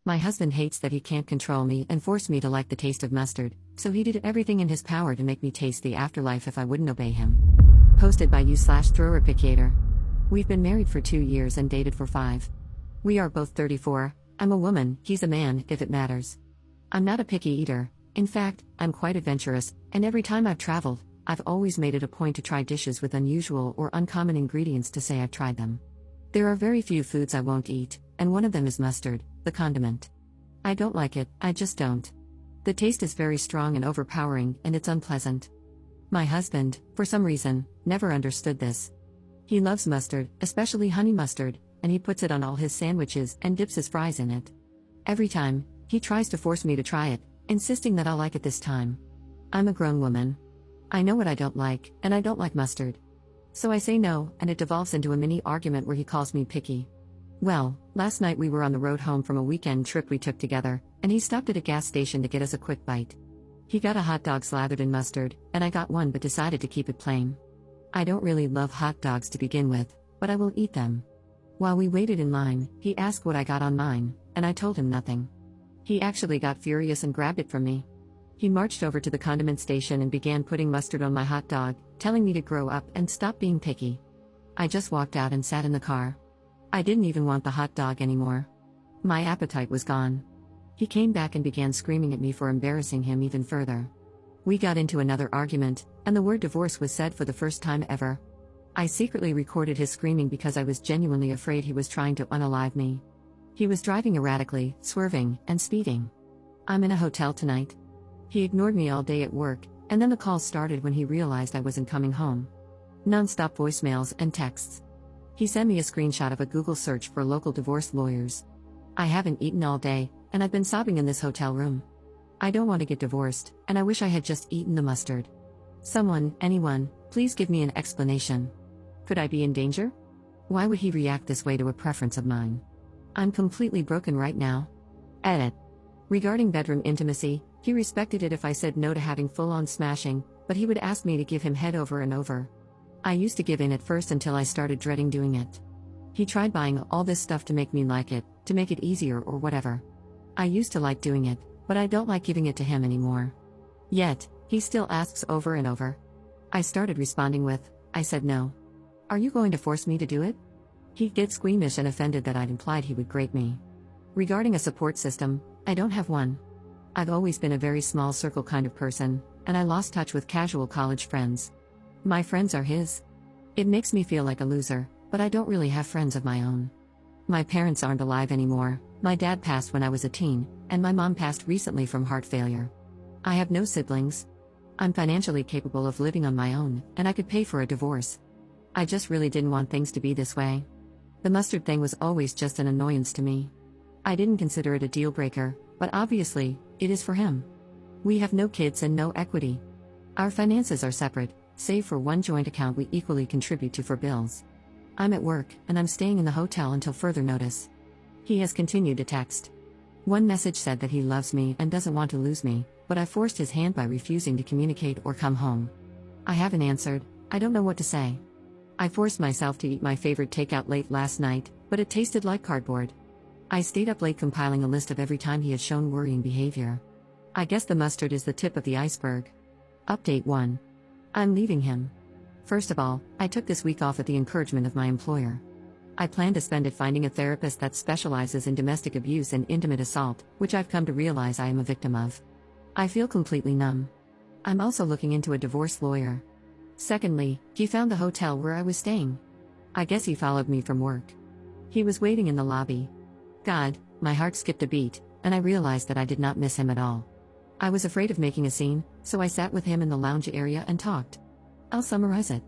My husband hates that he can't control me and force me to like the taste of mustard, so he did everything in his power to make me taste the afterlife if I wouldn't obey him. Posted by you/throwerpicator. We've been married for 2 years and dated for 5. We are both 34, I'm a woman, he's a man, if it matters. I'm not a picky eater, in fact, I'm quite adventurous, and every time I've traveled, I've always made it a point to try dishes with unusual or uncommon ingredients to say I've tried them. There are very few foods I won't eat, and one of them is mustard, the condiment. I don't like it, I just don't. The taste is very strong and overpowering, and it's unpleasant. My husband, for some reason, never understood this. He loves mustard, especially honey mustard, and he puts it on all his sandwiches and dips his fries in it. Every time, he tries to force me to try it, insisting that I'll like it this time. I'm a grown woman. I know what I don't like, and I don't like mustard. So I say no, and it devolves into a mini argument where he calls me picky. Well, last night we were on the road home from a weekend trip we took together, and he stopped at a gas station to get us a quick bite. He got a hot dog slathered in mustard, and I got one but decided to keep it plain. I don't really love hot dogs to begin with, but I will eat them. While we waited in line, he asked what I got on mine, and I told him nothing. He actually got furious and grabbed it from me. He marched over to the condiment station and began putting mustard on my hot dog, telling me to grow up and stop being picky. I just walked out and sat in the car. I didn't even want the hot dog anymore. My appetite was gone. He came back and began screaming at me for embarrassing him even further. We got into another argument, and the word divorce was said for the first time ever. I secretly recorded his screaming because I was genuinely afraid he was trying to unalive me. He was driving erratically, swerving, and speeding. I'm in a hotel tonight. He ignored me all day at work, and then the calls started when he realized I wasn't coming home. Non-stop voicemails and texts. He sent me a screenshot of a Google search for local divorce lawyers. I haven't eaten all day, and I've been sobbing in this hotel room. I don't want to get divorced, and I wish I had just eaten the mustard. Someone, anyone, please give me an explanation. Could I be in danger? Why would he react this way to a preference of mine? I'm completely broken right now. Edit. Regarding bedroom intimacy, he respected it if I said no to having full-on smashing, but he would ask me to give him head over and over. I used to give in at first until I started dreading doing it. He tried buying all this stuff to make me like it, to make it easier or whatever. I used to like doing it, but I don't like giving it to him anymore. Yet, he still asks over and over. I started responding with, I said no. Are you going to force me to do it? He'd get squeamish and offended that I'd implied he would grate me. Regarding a support system, I don't have one. I've always been a very small circle kind of person, and I lost touch with casual college friends. My friends are his. It makes me feel like a loser, but I don't really have friends of my own. My parents aren't alive anymore. My dad passed when I was a teen, and my mom passed recently from heart failure. I have no siblings. I'm financially capable of living on my own, and I could pay for a divorce. I just really didn't want things to be this way. The mustard thing was always just an annoyance to me. I didn't consider it a deal breaker, but obviously, it is for him. We have no kids and no equity. Our finances are separate, save for one joint account we equally contribute to for bills. I'm at work, and I'm staying in the hotel until further notice. He has continued to text. One message said that he loves me and doesn't want to lose me, but I forced his hand by refusing to communicate or come home. I haven't answered, I don't know what to say. I forced myself to eat my favorite takeout late last night, but it tasted like cardboard. I stayed up late compiling a list of every time he had shown worrying behavior. I guess the mustard is the tip of the iceberg. Update 1. I'm leaving him. First of all, I took this week off at the encouragement of my employer. I plan to spend it finding a therapist that specializes in domestic abuse and intimate assault, which I've come to realize I am a victim of. I feel completely numb. I'm also looking into a divorce lawyer. Secondly, he found the hotel where I was staying. I guess he followed me from work. He was waiting in the lobby. God, my heart skipped a beat, and I realized that I did not miss him at all. I was afraid of making a scene, so I sat with him in the lounge area and talked. I'll summarize it.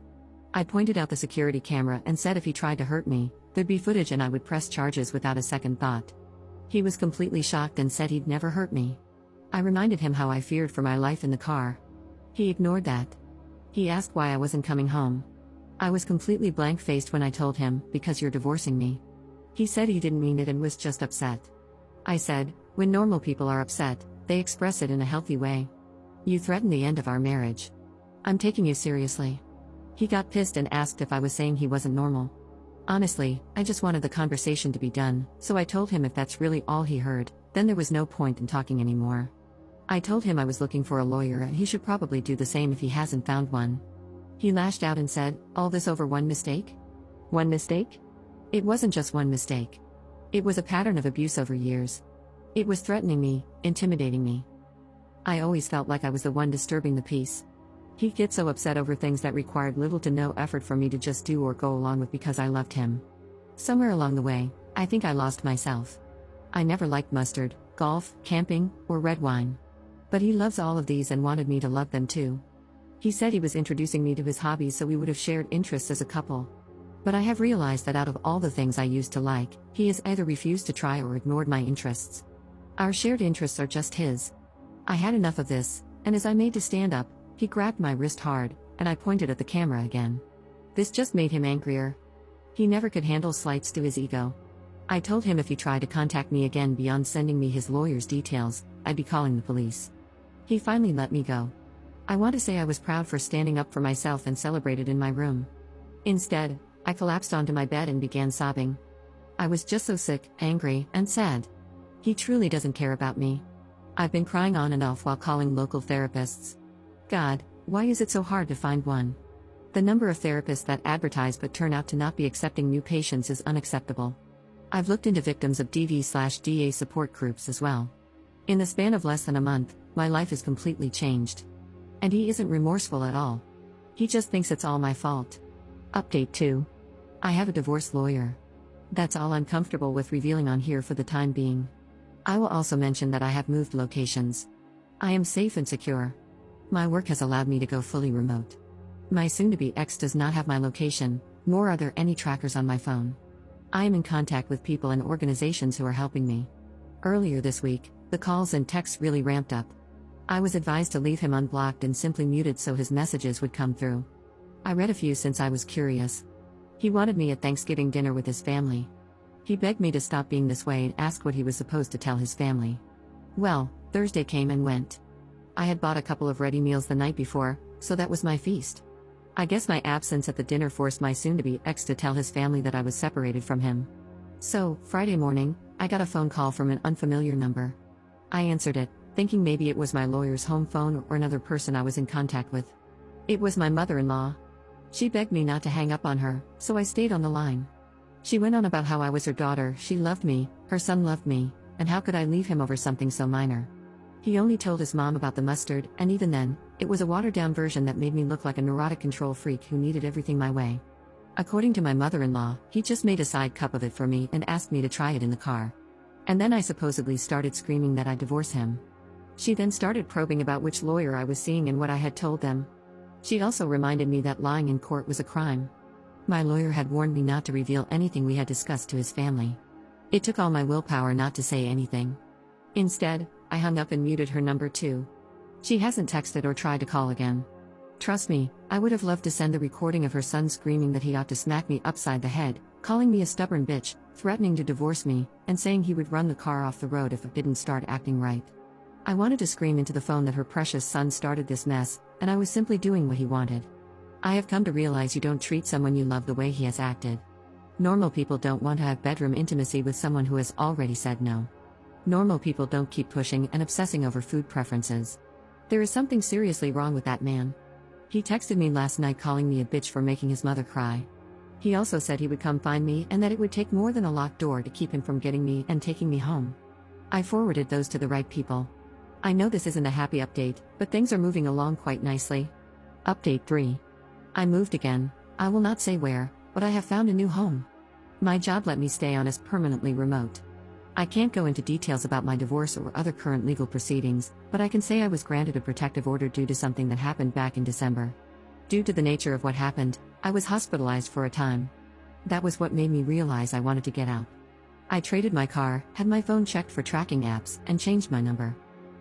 I pointed out the security camera and said if he tried to hurt me, there'd be footage and I would press charges without a second thought. He was completely shocked and said he'd never hurt me. I reminded him how I feared for my life in the car. He ignored that. He asked why I wasn't coming home. I was completely blank-faced when I told him, because you're divorcing me. He said he didn't mean it and was just upset. I said, when normal people are upset, they express it in a healthy way. You threatened the end of our marriage. I'm taking you seriously. He got pissed and asked if I was saying he wasn't normal. Honestly, I just wanted the conversation to be done, so I told him if that's really all he heard, Then there was no point in talking anymore. I told him I was looking for a lawyer and he should probably do the same if he hasn't found one. He lashed out and said, "All this over one mistake?" One mistake? It wasn't just one mistake. It was a pattern of abuse over years. It was threatening me, intimidating me. I always felt like I was the one disturbing the peace. He'd get so upset over things that required little to no effort for me to just do or go along with because I loved him. Somewhere along the way, I think I lost myself. I never liked mustard, golf, camping, or red wine. But he loves all of these and wanted me to love them too. He said he was introducing me to his hobbies so we would have shared interests as a couple. But I have realized that out of all the things I used to like, he has either refused to try or ignored my interests. Our shared interests are just his. I had enough of this, and as I made to stand up, he grabbed my wrist hard, and I pointed at the camera again. This just made him angrier. He never could handle slights to his ego. I told him if he tried to contact me again beyond sending me his lawyer's details, I'd be calling the police. He finally let me go. I want to say I was proud for standing up for myself and celebrated in my room. Instead, I collapsed onto my bed and began sobbing. I was just so sick, angry, and sad. He truly doesn't care about me. I've been crying on and off while calling local therapists. God, why is it so hard to find one? The number of therapists that advertise but turn out to not be accepting new patients is unacceptable. I've looked into victims of DV/DA support groups as well. In the span of less than a month, my life is completely changed. And he isn't remorseful at all. He just thinks it's all my fault. Update 2. I have a divorce lawyer. That's all I'm comfortable with revealing on here for the time being. I will also mention that I have moved locations. I am safe and secure. My work has allowed me to go fully remote. My soon-to-be ex does not have my location, nor are there any trackers on my phone. I am in contact with people and organizations who are helping me. Earlier this week, the calls and texts really ramped up. I was advised to leave him unblocked and simply muted so his messages would come through. I read a few since I was curious. He wanted me at Thanksgiving dinner with his family. He begged me to stop being this way and asked what he was supposed to tell his family. Well, Thursday came and went. I had bought a couple of ready meals the night before, so that was my feast. I guess my absence at the dinner forced my soon-to-be ex to tell his family that I was separated from him. So, Friday morning, I got a phone call from an unfamiliar number. I answered it, thinking maybe it was my lawyer's home phone or another person I was in contact with. It was my mother-in-law. She begged me not to hang up on her, so I stayed on the line. She went on about how I was her daughter, she loved me, her son loved me, and how could I leave him over something so minor. He only told his mom about the mustard, and even then, it was a watered-down version that made me look like a neurotic control freak who needed everything my way. According to my mother-in-law, he just made a side cup of it for me and asked me to try it in the car. And then I supposedly started screaming that I'd divorce him. She then started probing about which lawyer I was seeing and what I had told them. She also reminded me that lying in court was a crime. My lawyer had warned me not to reveal anything we had discussed to his family. It took all my willpower not to say anything. Instead, I hung up and muted her number too. She hasn't texted or tried to call again. Trust me, I would have loved to send the recording of her son screaming that he ought to smack me upside the head, calling me a stubborn bitch, threatening to divorce me, and saying he would run the car off the road if it didn't start acting right. I wanted to scream into the phone that her precious son started this mess, and I was simply doing what he wanted. I have come to realize you don't treat someone you love the way he has acted. Normal people don't want to have bedroom intimacy with someone who has already said no. Normal people don't keep pushing and obsessing over food preferences. There is something seriously wrong with that man. He texted me last night calling me a bitch for making his mother cry. He also said he would come find me and that it would take more than a locked door to keep him from getting me and taking me home. I forwarded those to the right people. I know this isn't a happy update, but things are moving along quite nicely. Update 3. I moved again. I will not say where, but I have found a new home. My job let me stay on as permanently remote. I can't go into details about my divorce or other current legal proceedings, but I can say I was granted a protective order due to something that happened back in December. Due to the nature of what happened, I was hospitalized for a time. That was what made me realize I wanted to get out. I traded my car, had my phone checked for tracking apps, and changed my number.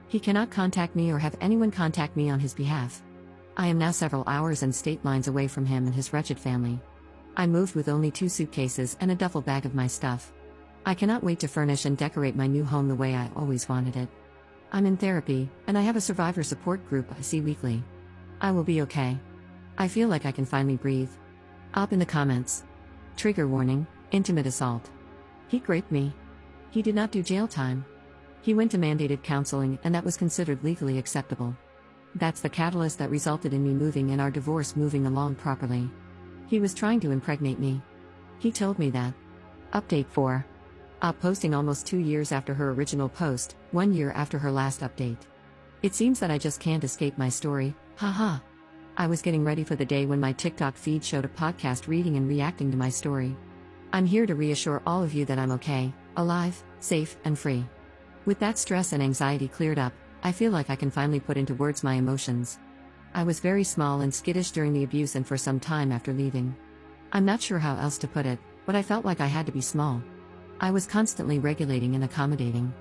He cannot contact me or have anyone contact me on his behalf. I am now several hours and state lines away from him and his wretched family. I moved with only 2 suitcases and a duffel bag of my stuff. I cannot wait to furnish and decorate my new home the way I always wanted it. I'm in therapy, and I have a survivor support group I see weekly. I will be okay. I feel like I can finally breathe. Up in the comments. Trigger warning, intimate assault. He raped me. He did not do jail time. He went to mandated counseling, and that was considered legally acceptable. That's the catalyst that resulted in me moving and our divorce moving along properly. He was trying to impregnate me. He told me that. Update 4. Up posting almost 2 years after her original post, 1 year after her last update. It seems that I just can't escape my story, haha. I was getting ready for the day when my TikTok feed showed a podcast reading and reacting to my story. I'm here to reassure all of you that I'm okay, alive, safe, and free. With that stress and anxiety cleared up, I feel like I can finally put into words my emotions. I was very small and skittish during the abuse and for some time after leaving. I'm not sure how else to put it, but I felt like I had to be small. I was constantly regulating and accommodating.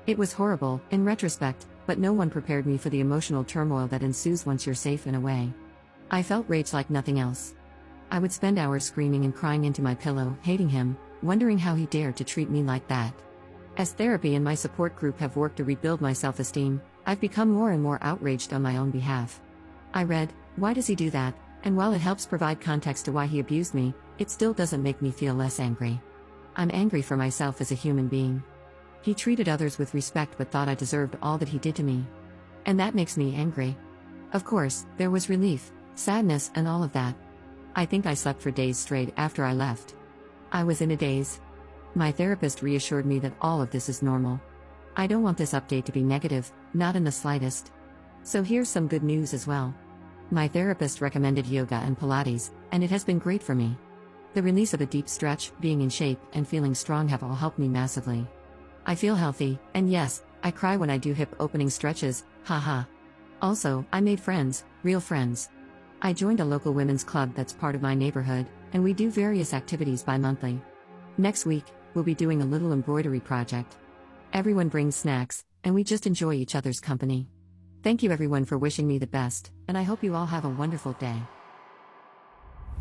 It was horrible, in retrospect, but no one prepared me for the emotional turmoil that ensues once you're safe and away. I felt rage like nothing else. I would spend hours screaming and crying into my pillow, hating him, wondering how he dared to treat me like that. As therapy and my support group have worked to rebuild my self-esteem, I've become more and more outraged on my own behalf. I read, "Why does he do that?" And while it helps provide context to why he abused me, it still doesn't make me feel less angry. I'm angry for myself as a human being. He treated others with respect but thought I deserved all that he did to me. And that makes me angry. Of course, there was relief, sadness, and all of that. I think I slept for days straight after I left. I was in a daze. My therapist reassured me that all of this is normal. I don't want this update to be negative, not in the slightest. So here's some good news as well. My therapist recommended yoga and Pilates, and it has been great for me. The release of a deep stretch, being in shape, and feeling strong have all helped me massively. I feel healthy, and yes, I cry when I do hip opening stretches, haha. Also, I made friends, real friends. I joined a local women's club that's part of my neighborhood, and we do various activities bi-monthly. Next week, we'll be doing a little embroidery project. Everyone brings snacks, and we just enjoy each other's company. Thank you everyone for wishing me the best, and I hope you all have a wonderful day.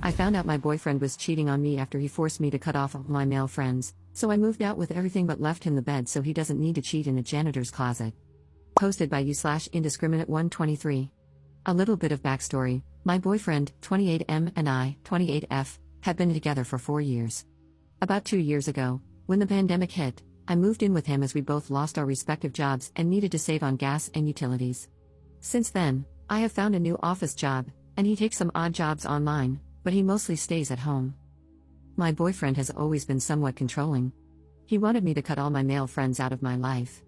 I found out my boyfriend was cheating on me after he forced me to cut off all my male friends, so I moved out with everything but left him the bed so he doesn't need to cheat in a janitor's closet. Posted by you/indiscriminate123. A little bit of backstory: my boyfriend, 28M, and I, 28F, have been together for 4 years. About 2 years ago, when the pandemic hit, I moved in with him as we both lost our respective jobs and needed to save on gas and utilities. Since then, I have found a new office job, and he takes some odd jobs online, but he mostly stays at home. My boyfriend has always been somewhat controlling. He wanted me to cut all my male friends out of my life.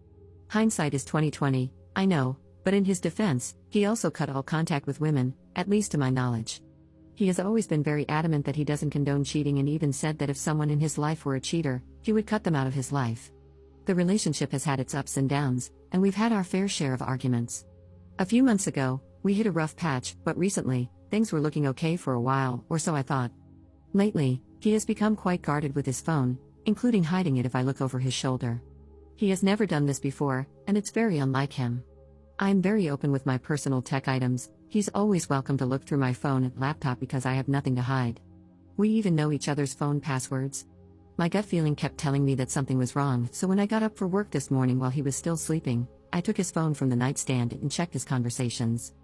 Hindsight is 20/20, I know, but in his defense, he also cut all contact with women, at least to my knowledge. He has always been very adamant that he doesn't condone cheating and even said that if someone in his life were a cheater, he would cut them out of his life. The relationship has had its ups and downs, and we've had our fair share of arguments. A few months ago, we hit a rough patch, but recently, things were looking okay for a while, or so I thought. Lately, he has become quite guarded with his phone, including hiding it if I look over his shoulder. He has never done this before, and it's very unlike him. I am very open with my personal tech items. He's always welcome to look through my phone and laptop because I have nothing to hide. We even know each other's phone passwords. My gut feeling kept telling me that something was wrong, so when I got up for work this morning while he was still sleeping, I took his phone from the nightstand and checked his conversations.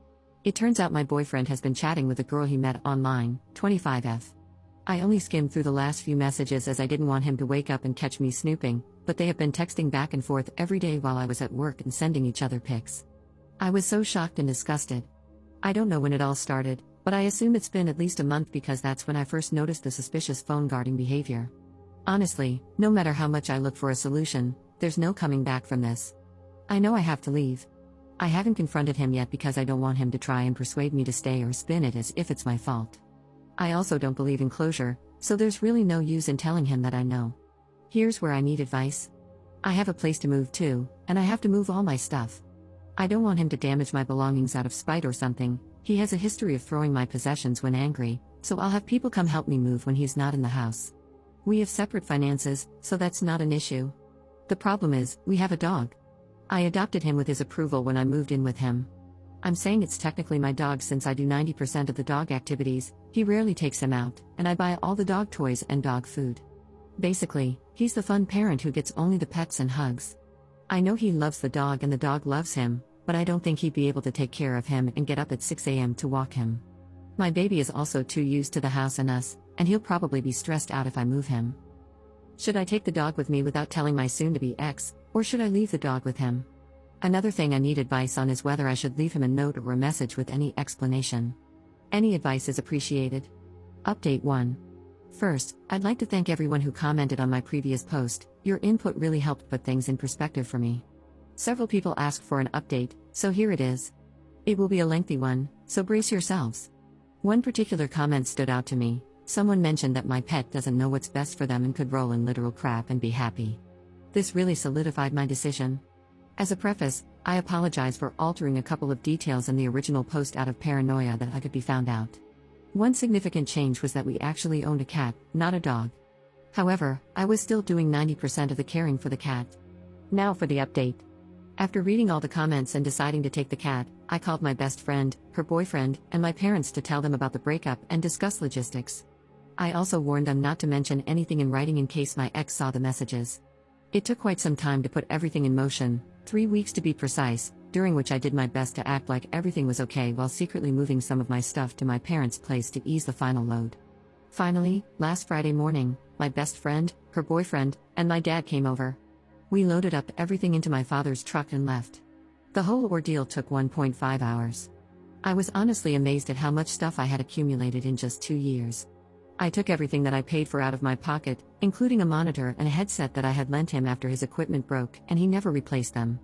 It turns out my boyfriend has been chatting with a girl he met online, 25F. I only skimmed through the last few messages as I didn't want him to wake up and catch me snooping, but they have been texting back and forth every day while I was at work and sending each other pics. I was so shocked and disgusted. I don't know when it all started, but I assume it's been at least a month because that's when I first noticed the suspicious phone guarding behavior. Honestly, no matter how much I look for a solution, there's no coming back from this. I know I have to leave. I haven't confronted him yet because I don't want him to try and persuade me to stay or spin it as if it's my fault. I also don't believe in closure, so there's really no use in telling him that I know. Here's where I need advice. I have a place to move to, and I have to move all my stuff. I don't want him to damage my belongings out of spite or something. He has a history of throwing my possessions when angry, so I'll have people come help me move when he's not in the house. We have separate finances, so that's not an issue. The problem is, we have a dog. I adopted him with his approval when I moved in with him. I'm saying it's technically my dog since I do 90% of the dog activities. He rarely takes him out, and I buy all the dog toys and dog food. Basically, he's the fun parent who gets only the pets and hugs. I know he loves the dog and the dog loves him, but I don't think he'd be able to take care of him and get up at 6 a.m. to walk him. My baby is also too used to the house and us, and he'll probably be stressed out if I move him. Should I take the dog with me without telling my soon-to-be ex, Or should I leave the dog with him? Another thing I need advice on is whether I should leave him a note or a message with any explanation. Any advice is appreciated. Update 1. First, I'd like to thank everyone who commented on my previous post. Your input really helped put things in perspective for me. Several people asked for an update, so here it is. It will be a lengthy one, so brace yourselves. One particular comment stood out to me. Someone mentioned that my pet doesn't know what's best for them and could roll in literal crap and be happy. This really solidified my decision. As a preface, I apologize for altering a couple of details in the original post out of paranoia that I could be found out. One significant change was that we actually owned a cat, not a dog. However, I was still doing 90% of the caring for the cat. Now for the update. After reading all the comments and deciding to take the cat, I called my best friend, her boyfriend, and my parents to tell them about the breakup and discuss logistics. I also warned them not to mention anything in writing in case my ex saw the messages. It took quite some time to put everything in motion, 3 weeks to be precise, during which I did my best to act like everything was okay while secretly moving some of my stuff to my parents' place to ease the final load. Finally, last Friday morning, my best friend, her boyfriend, and my dad came over. We loaded up everything into my father's truck and left. The whole ordeal took 1.5 hours. I was honestly amazed at how much stuff I had accumulated in just 2 years. I took everything that I paid for out of my pocket, including a monitor and a headset that I had lent him after his equipment broke, and he never replaced them.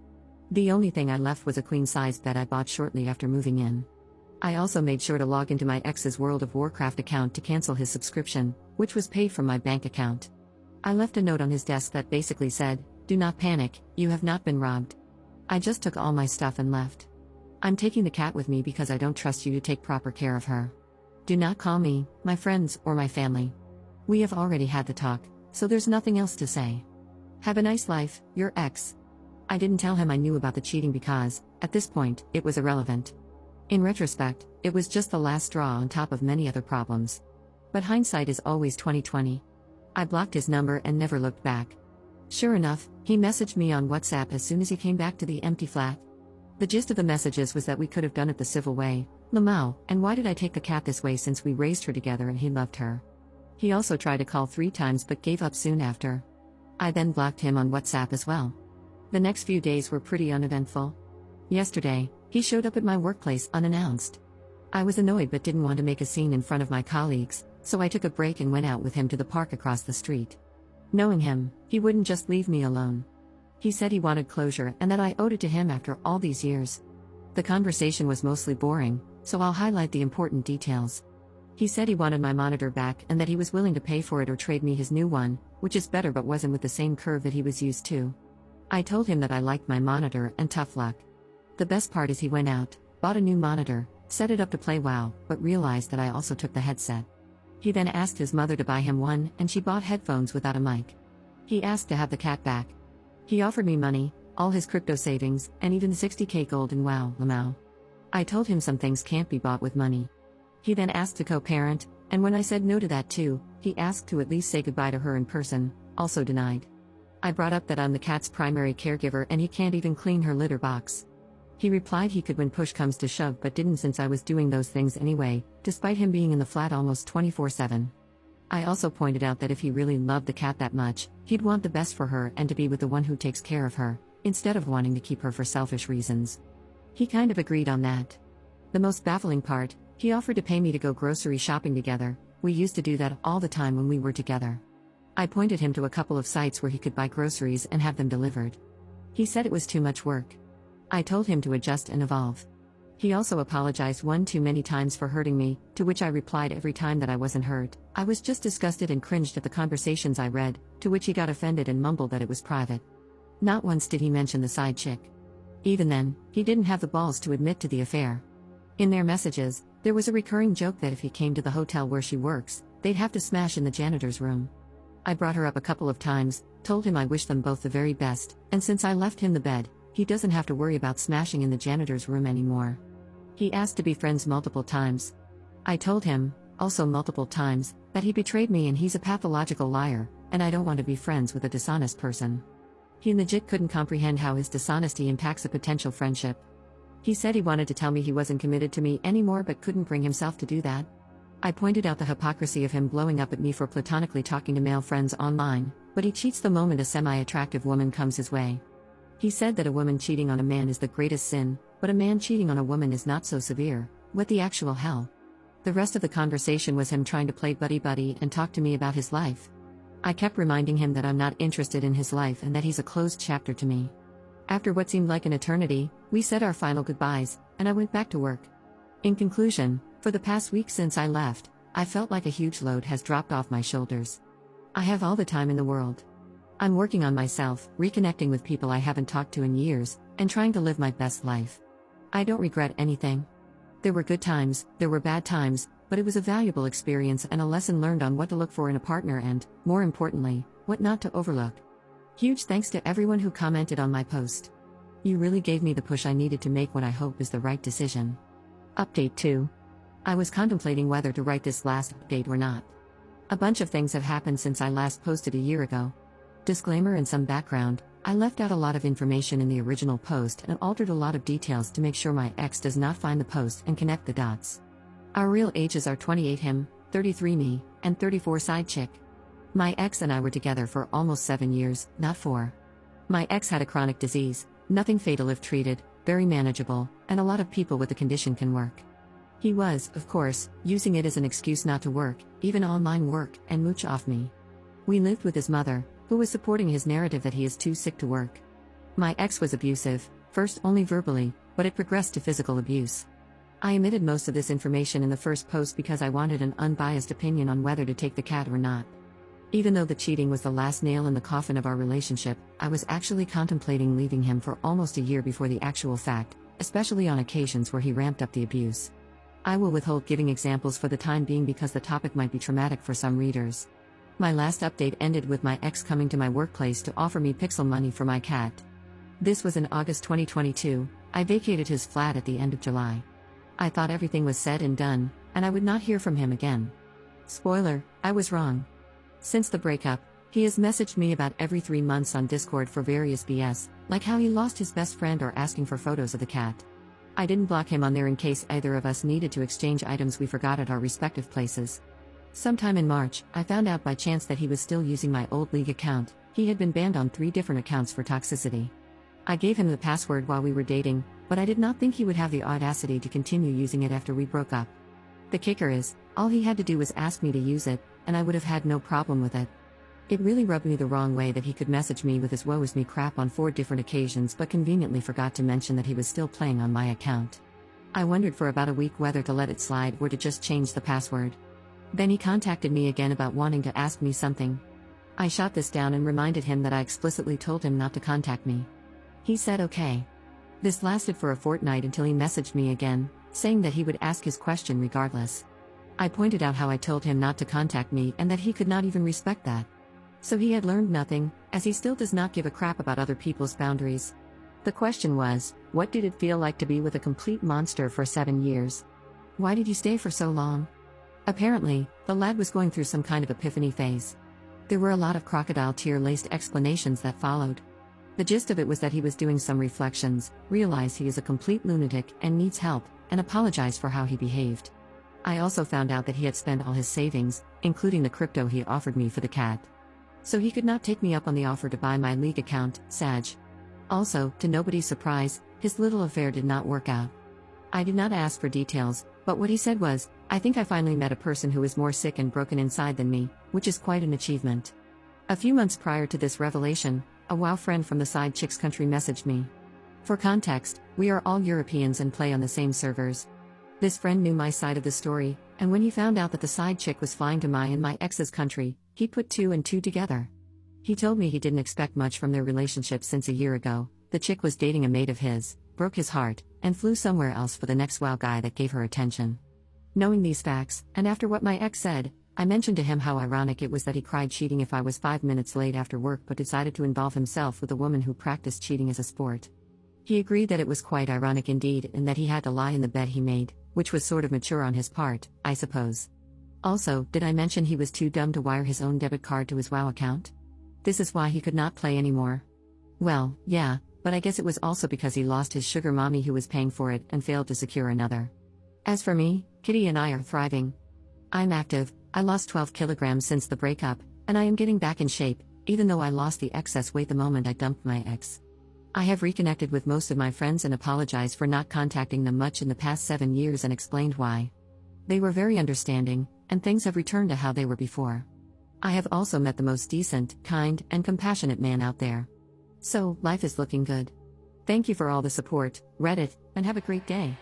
The only thing I left was a queen-sized bed I bought shortly after moving in. I also made sure to log into my ex's World of Warcraft account to cancel his subscription, which was paid from my bank account. I left a note on his desk that basically said, "Do not panic, you have not been robbed." I just took all my stuff and left. I'm taking the cat with me because I don't trust you to take proper care of her. Do not call me, my friends, or my family. We have already had the talk, so there's nothing else to say. Have a nice life, your ex. I didn't tell him I knew about the cheating because, at this point, it was irrelevant. In retrospect, it was just the last straw on top of many other problems. But hindsight is always 20/20. I blocked his number and never looked back. Sure enough, he messaged me on WhatsApp as soon as he came back to the empty flat. The gist of the messages was that we could have done it the civil way, Lamau, and why did I take the cat this way since we raised her together and he loved her. He also tried to call 3 times but gave up soon after. I then blocked him on WhatsApp as well. The next few days were pretty uneventful. Yesterday, he showed up at my workplace unannounced. I was annoyed but didn't want to make a scene in front of my colleagues, so I took a break and went out with him to the park across the street. Knowing him, he wouldn't just leave me alone. He said he wanted closure and that I owed it to him after all these years. The conversation was mostly boring, so I'll highlight the important details. He said he wanted my monitor back and that he was willing to pay for it or trade me his new one, which is better but wasn't with the same curve that he was used to. I told him that I liked my monitor and tough luck. The best part is he went out, bought a new monitor, set it up to play WoW, but realized that I also took the headset. He then asked his mother to buy him one and she bought headphones without a mic. He asked to have the cat back. He offered me money, all his crypto savings, and even 60k gold in WoW, Lamau. I told him some things can't be bought with money. He then asked to co-parent, and when I said no to that too, he asked to at least say goodbye to her in person, also denied. I brought up that I'm the cat's primary caregiver and he can't even clean her litter box. He replied he could when push comes to shove but didn't since I was doing those things anyway, despite him being in the flat almost 24/7. I also pointed out that if he really loved the cat that much, he'd want the best for her and to be with the one who takes care of her, instead of wanting to keep her for selfish reasons. He kind of agreed on that. The most baffling part, he offered to pay me to go grocery shopping together. We used to do that all the time when we were together. I pointed him to a couple of sites where he could buy groceries and have them delivered. He said it was too much work. I told him to adjust and evolve. He also apologized one too many times for hurting me, to which I replied every time that I wasn't hurt. I was just disgusted and cringed at the conversations I read, to which he got offended and mumbled that it was private. Not once did he mention the side chick. Even then, he didn't have the balls to admit to the affair. In their messages, there was a recurring joke that if he came to the hotel where she works, they'd have to smash in the janitor's room. I brought her up a couple of times, told him I wish them both the very best, and since I left him the bed, he doesn't have to worry about smashing in the janitor's room anymore. He asked to be friends multiple times. I told him, also multiple times, that he betrayed me and he's a pathological liar, and I don't want to be friends with a dishonest person. He legit couldn't comprehend how his dishonesty impacts a potential friendship. He said he wanted to tell me he wasn't committed to me anymore but couldn't bring himself to do that. I pointed out the hypocrisy of him blowing up at me for platonically talking to male friends online, but he cheats the moment a semi-attractive woman comes his way. He said that a woman cheating on a man is the greatest sin, but a man cheating on a woman is not so severe. What the actual hell? The rest of the conversation was him trying to play buddy-buddy and talk to me about his life. I kept reminding him that I'm not interested in his life and that he's a closed chapter to me. After what seemed like an eternity, we said our final goodbyes, and I went back to work. In conclusion, for the past week since I left, I felt like a huge load has dropped off my shoulders. I have all the time in the world. I'm working on myself, reconnecting with people I haven't talked to in years, and trying to live my best life. I don't regret anything. There were good times, there were bad times, but it was a valuable experience and a lesson learned on what to look for in a partner and, more importantly, what not to overlook. Huge thanks to everyone who commented on my post. You really gave me the push I needed to make what I hope is the right decision. Update 2. I was contemplating whether to write this last update or not. A bunch of things have happened since I last posted a year ago. Disclaimer and some background, I left out a lot of information in the original post and altered a lot of details to make sure my ex does not find the post and connect the dots. Our real ages are 28 him, 33 me, and 34 side chick. My ex and I were together for almost 7 years, not 4. My ex had a chronic disease, nothing fatal if treated, very manageable, and a lot of people with the condition can work. He was, of course, using it as an excuse not to work, even online work, and mooch off me. We lived with his mother, who was supporting his narrative that he is too sick to work. My ex was abusive, first only verbally, but it progressed to physical abuse. I omitted most of this information in the first post because I wanted an unbiased opinion on whether to take the cat or not. Even though the cheating was the last nail in the coffin of our relationship, I was actually contemplating leaving him for almost a year before the actual fact, especially on occasions where he ramped up the abuse. I will withhold giving examples for the time being because the topic might be traumatic for some readers. My last update ended with my ex coming to my workplace to offer me pixel money for my cat. This was in August 2022, I vacated his flat at the end of July. I thought everything was said and done, and I would not hear from him again. Spoiler, I was wrong. Since the breakup, he has messaged me about every 3 months on Discord for various BS, like how he lost his best friend or asking for photos of the cat. I didn't block him on there in case either of us needed to exchange items we forgot at our respective places. Sometime in March, I found out by chance that he was still using my old League account. He had been banned on 3 different accounts for toxicity. I gave him the password while we were dating, but I did not think he would have the audacity to continue using it after we broke up. The kicker is, all he had to do was ask me to use it, and I would have had no problem with it. It really rubbed me the wrong way that he could message me with his woe is me crap on 4 different occasions but conveniently forgot to mention that he was still playing on my account. I wondered for about a week whether to let it slide or to just change the password. Then he contacted me again about wanting to ask me something. I shot this down and reminded him that I explicitly told him not to contact me. He said okay. This lasted for a fortnight until he messaged me again, saying that he would ask his question regardless. I pointed out how I told him not to contact me and that he could not even respect that. So he had learned nothing, as he still does not give a crap about other people's boundaries. The question was, what did it feel like to be with a complete monster for 7 years? Why did you stay for so long? Apparently, the lad was going through some kind of epiphany phase. There were a lot of crocodile tear-laced explanations that followed. The gist of it was that he was doing some reflections, realized he is a complete lunatic and needs help, and apologized for how he behaved. I also found out that he had spent all his savings, including the crypto he offered me for the cat. So he could not take me up on the offer to buy my League account, Sag. Also, to nobody's surprise, his little affair did not work out. I did not ask for details, but what he said was, I think I finally met a person who is more sick and broken inside than me, which is quite an achievement. A few months prior to this revelation, a WoW friend from the Side Chicks country messaged me. For context, we are all Europeans and play on the same servers. This friend knew my side of the story, and when he found out that the side chick was flying to my and my ex's country, he put 2 and 2 together. He told me he didn't expect much from their relationship since a year ago. The chick was dating a mate of his, broke his heart, and flew somewhere else for the next WoW guy that gave her attention. Knowing these facts, and after what my ex said, I mentioned to him how ironic it was that he cried cheating if I was 5 minutes late after work but decided to involve himself with a woman who practiced cheating as a sport. He agreed that it was quite ironic indeed and that he had to lie in the bed he made, which was sort of mature on his part, I suppose. Also, did I mention he was too dumb to wire his own debit card to his WoW account? This is why he could not play anymore. Well, yeah, but I guess it was also because he lost his sugar mommy who was paying for it and failed to secure another. As for me, Kitty and I are thriving. I'm active, I lost 12 kilograms since the breakup, and I am getting back in shape, even though I lost the excess weight the moment I dumped my ex. I have reconnected with most of my friends and apologized for not contacting them much in the past 7 years and explained why. They were very understanding, and things have returned to how they were before. I have also met the most decent, kind, and compassionate man out there. So, life is looking good. Thank you for all the support, Reddit, and have a great day.